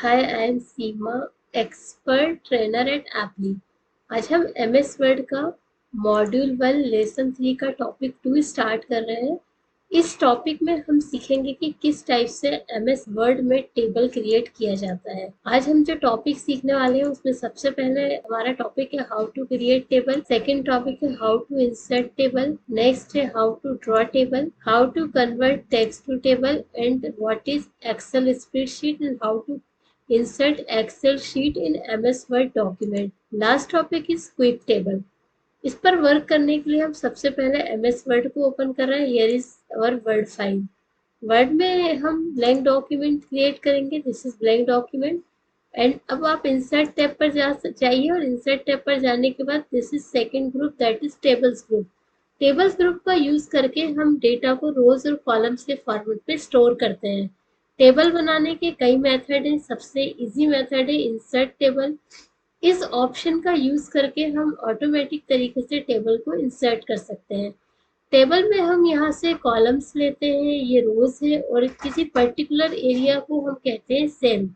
Hi, I am Seema, expert trainer at एप्ली। आज हम एमएस वर्ड का मॉड्यूल 1 लेसन 3 का टॉपिक 2 स्टार्ट कर रहे हैं। इस टॉपिक में हम सीखेंगे कि किस टाइप से एमएस वर्ड में टेबल क्रिएट किया जाता है। आज हम जो टॉपिक सीखने वाले हैं उसमें सबसे पहले हमारा टॉपिक है how to create table. Second topic है how to insert table. Next है how to draw table, how to convert text to table and what is Excel spreadsheet and how to insert Excel sheet in MS Word document. Last topic is quick table. इस पर work करने के लिए हम सबसे पहले MS Word को open कर रहे हैं। Here is our Word file. Word में हम ब्लैंक डॉक्यूमेंट क्रिएट करेंगे। This is blank document and अब आप इंसर्ट टैब पर जाइए और इंसर्ट टैब पर जाने के बाद this is second group, that is tables group. Tables group का यूज करके हम डेटा को रोज और कॉलम्स के फॉर्मेट में स्टोर करते हैं। टेबल बनाने के कई मेथड हैं। सबसे इजी मेथड है इंसर्ट टेबल। इस ऑप्शन का यूज करके हम ऑटोमेटिक तरीके से टेबल को इंसर्ट कर सकते हैं। टेबल में हम यहाँ से कॉलम्स लेते हैं, ये रोज है और किसी पर्टिकुलर एरिया को हम कहते हैं सेल।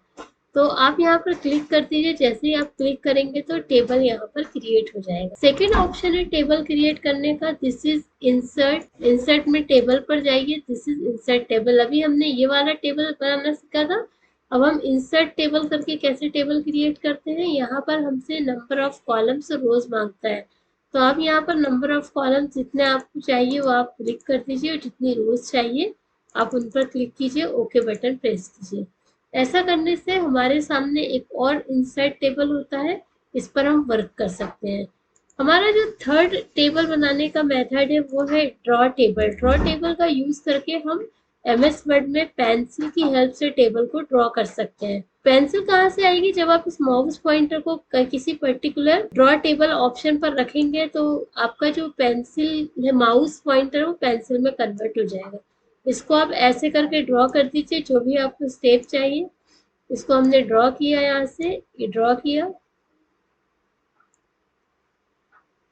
तो आप यहाँ पर क्लिक कर दीजिए। जैसे ही आप क्लिक करेंगे तो टेबल यहाँ पर क्रिएट हो जाएगा। सेकेंड ऑप्शन है टेबल क्रिएट करने का, दिस इज इंसर्ट। इंसर्ट में टेबल पर जाइए, दिस इज इंसर्ट टेबल। अभी हमने ये वाला टेबल बनाना सीखा था। अब हम इंसर्ट टेबल करके कैसे टेबल क्रिएट करते हैं। यहाँ पर हमसे नंबर ऑफ कॉलम्स और रोज मांगता है, तो आप यहाँ पर नंबर ऑफ कॉलम्स जितने आपको चाहिए वो आप क्लिक कर दीजिए और जितनी रोज चाहिए आप उन पर क्लिक कीजिए, ओके बटन प्रेस कीजिए। ऐसा करने से हमारे सामने एक और इंसर्ट टेबल होता है, इस पर हम वर्क कर सकते हैं। हमारा जो थर्ड टेबल बनाने का मेथड है वो है ड्रॉ टेबल। ड्रॉ टेबल का यूज करके हम एमएस वर्ड में पेंसिल की हेल्प से टेबल को ड्रॉ कर सकते हैं। पेंसिल कहाँ से आएगी, जब आप इस माउस पॉइंटर को किसी पर्टिकुलर ड्रॉ टेबल ऑप्शन पर रखेंगे तो आपका जो पेंसिल है माउस पॉइंटर वो पेंसिल में कन्वर्ट हो जाएगा। इसको आप ऐसे करके ड्रॉ कर दीजिए, जो भी आपको स्टेप चाहिए। इसको हमने ड्रॉ किया, यहाँ से ये ड्रॉ किया।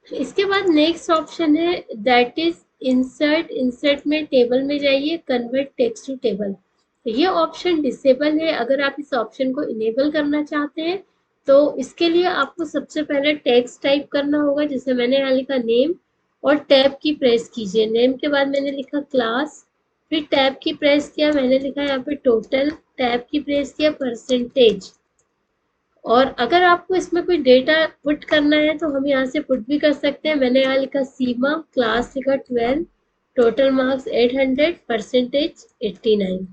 इसके बाद नेक्स्ट ऑप्शन है दैट इज इंसर्ट। इंसर्ट में टेबल में जाइए, कन्वर्ट टेक्स्ट टू टेबल। ये ऑप्शन डिसेबल है। अगर आप इस ऑप्शन को इनेबल करना चाहते हैं तो इसके लिए आपको सबसे पहले टेक्स्ट टाइप करना होगा। जैसे मैंने यहाँ लिखा नेम और टैब की प्रेस कीजिए। नेम के बाद मैंने लिखा क्लास, फिर टैब की प्रेस किया, मैंने लिखा यहाँ पे टोटल, टैब की प्रेस किया परसेंटेज। और अगर आपको इसमें कोई डेटा पुट करना है तो हम यहाँ से पुट भी कर सकते हैं। मैंने यहाँ लिखा सीमा, क्लास लिखा 12, टोटल मार्क्स 800, परसेंटेज 89।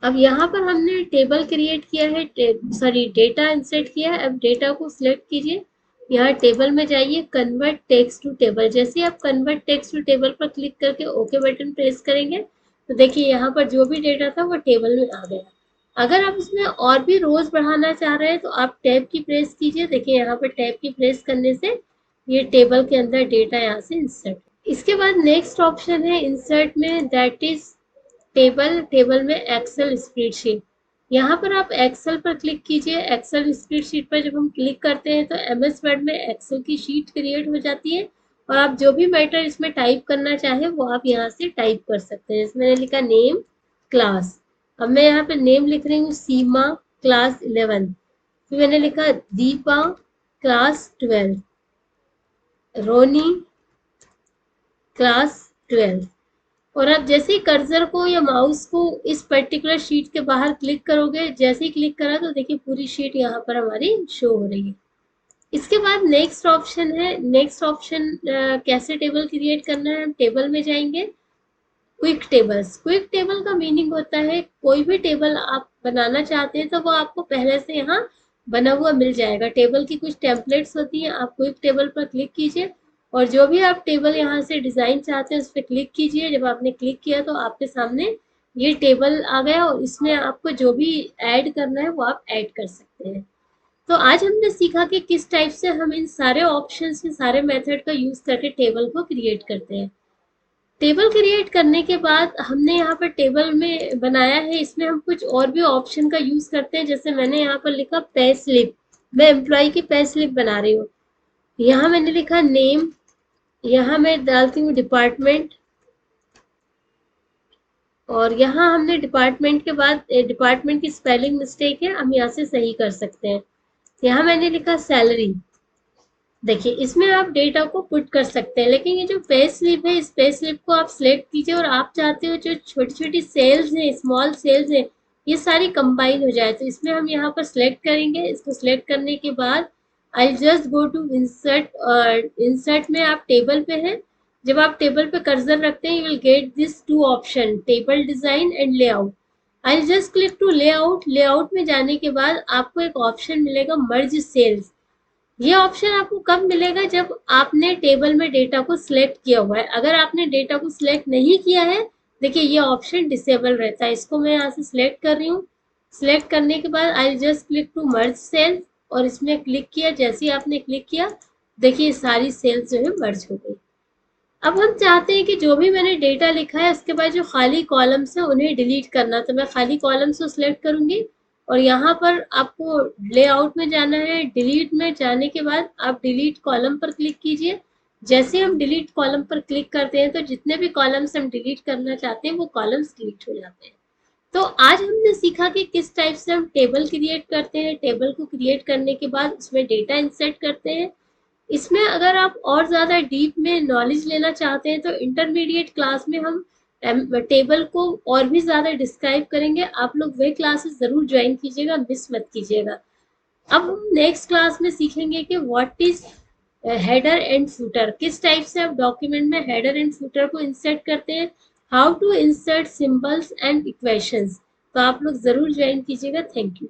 अब यहाँ पर हमने टेबल क्रिएट किया है, डेटा इंसर्ट किया है। अब डेटा को सिलेक्ट कीजिए, यहाँ टेबल में जाइए, कन्वर्ट टेक्स्ट टू टेबल। जैसे आप कन्वर्ट टेक्स्ट टू टेबल पर क्लिक करके ओके बटन प्रेस करेंगे तो देखिए यहाँ पर जो भी डेटा था वो टेबल में आ गया। अगर आप इसमें और भी रोज बढ़ाना चाह रहे हैं तो आप टैब की प्रेस कीजिए। देखिए यहाँ पर टैब की प्रेस करने से ये टेबल के अंदर डेटा यहाँ से इंसर्ट। इसके बाद नेक्स्ट ऑप्शन है इंसर्ट में, दैट इज टेबल। टेबल में एक्सेल स्प्रेडशीट। यहाँ पर आप एक्सेल पर क्लिक कीजिए। एक्सेल स्प्रेडशीट पर जब हम क्लिक करते हैं तो एमएस वर्ड में एक्सेल की शीट क्रिएट हो जाती है और आप जो भी मैटर इसमें टाइप करना चाहें वो आप यहाँ से टाइप कर सकते हैं। इसमें मैंने लिखा नेम, क्लास। अब मैं यहाँ पे नेम लिख रही हूँ सीमा, क्लास 11। फिर मैंने लिखा दीपा, क्लास 12, रोनी, क्लास 12। और आप जैसे ही कर्सर को या माउस को इस पर्टिकुलर शीट के बाहर क्लिक करोगे, जैसे ही क्लिक करा तो देखिए पूरी शीट यहाँ पर हमारी शो हो रही है। इसके बाद नेक्स्ट ऑप्शन है, नेक्स्ट ऑप्शन कैसे टेबल क्रिएट करना है। हम टेबल में जाएंगे, क्विक टेबल्स। क्विक टेबल का मीनिंग होता है कोई भी टेबल आप बनाना चाहते हैं तो वो आपको पहले से यहाँ बना हुआ मिल जाएगा। टेबल की कुछ टेम्पलेट्स होती हैं, आप क्विक टेबल पर क्लिक कीजिए और जो भी आप टेबल यहाँ से डिजाइन चाहते हैं उस पर क्लिक कीजिए। जब आपने क्लिक किया तो आपके सामने ये टेबल आ गया और इसमें आपको जो भी ऐड करना है वो आप ऐड कर सकते हैं। तो आज हमने सीखा कि किस टाइप से हम इन सारे ऑप्शंस के सारे मेथड का यूज करके टेबल को क्रिएट करते हैं। टेबल क्रिएट करने के बाद हमने यहाँ पर टेबल में बनाया है, इसमें हम कुछ और भी ऑप्शन का यूज करते हैं। जैसे मैंने यहाँ पर लिखा पे स्लिप, मैं एम्प्लॉय की पे स्लिप बना रही हूँ। यहाँ मैंने लिखा नेम, यहाँ मैं डालती हूँ डिपार्टमेंट, और यहाँ हमने डिपार्टमेंट के बाद डिपार्टमेंट की स्पेलिंग मिस्टेक है, हम यहाँ से सही कर सकते हैं। यहाँ मैंने लिखा सैलरी। देखिए इसमें आप डेटा को पुट कर सकते हैं, लेकिन ये जो पे स्लिप है, इस पे स्लिप को आप सिलेक्ट कीजिए और आप चाहते हो जो छोटी छोटी सेल्स हैं, स्मॉल सेल्स हैं, ये सारी कंबाइन हो जाए। तो इसमें हम यहाँ पर सिलेक्ट करेंगे। इसको सिलेक्ट करने के बाद I just go to insert. Insert में आप टेबल पे हैं। जब आप टेबल पे कर्सर रखते हैं, you will get this two option, table design and layout. I just click to layout. Layout में जाने के बाद आपको एक ऑप्शन मिलेगा मर्ज सेल्स। ये ऑप्शन आपको कब मिलेगा? जब आपने टेबल में डेटा को सिलेक्ट किया हुआ है। अगर आपने डेटा को सिलेक्ट नहीं किया है, देखिए ये ऑप्शन डिसेबल रहता है। इसको मैं यहाँ से सिलेक्ट कर रही हूँ। सिलेक्ट करने के बाद I just click to merge cells और इसमें क्लिक किया। जैसे ही आपने क्लिक किया, देखिए सारी सेल्स जो है मर्ज हो गई। अब हम चाहते हैं कि जो भी मैंने डेटा लिखा है उसके बाद जो खाली कॉलम्स है उन्हें डिलीट करना। तो मैं खाली कॉलम्स को सिलेक्ट करूंगी और यहाँ पर आपको लेआउट में जाना है। डिलीट में जाने के बाद आप डिलीट कॉलम पर क्लिक कीजिए। जैसे हम डिलीट कॉलम पर क्लिक करते हैं तो जितने भी कॉलम्स हम डिलीट करना चाहते हैं वो कॉलम्स डिलीट हो जाते हैं। तो आज हमने सीखा कि किस टाइप से हम टेबल क्रिएट करते हैं। टेबल को क्रिएट करने के बाद उसमें डेटा इंसर्ट करते हैं। इसमें अगर आप और ज़्यादा डीप में नॉलेज लेना चाहते हैं तो इंटरमीडिएट क्लास में हम टेबल को और भी ज़्यादा डिस्क्राइब करेंगे। आप लोग वे क्लासेस ज़रूर ज्वाइन कीजिएगा, मिस मत कीजिएगा। अब हम नेक्स्ट क्लास में सीखेंगे कि what is header and footer, किस टाइप से आप डॉक्यूमेंट में हेडर एंड फूटर को इंसर्ट करते हैं, how to insert symbols and equations. तो आप लोग ज़रूर ज्वाइन कीजिएगा। Thank you.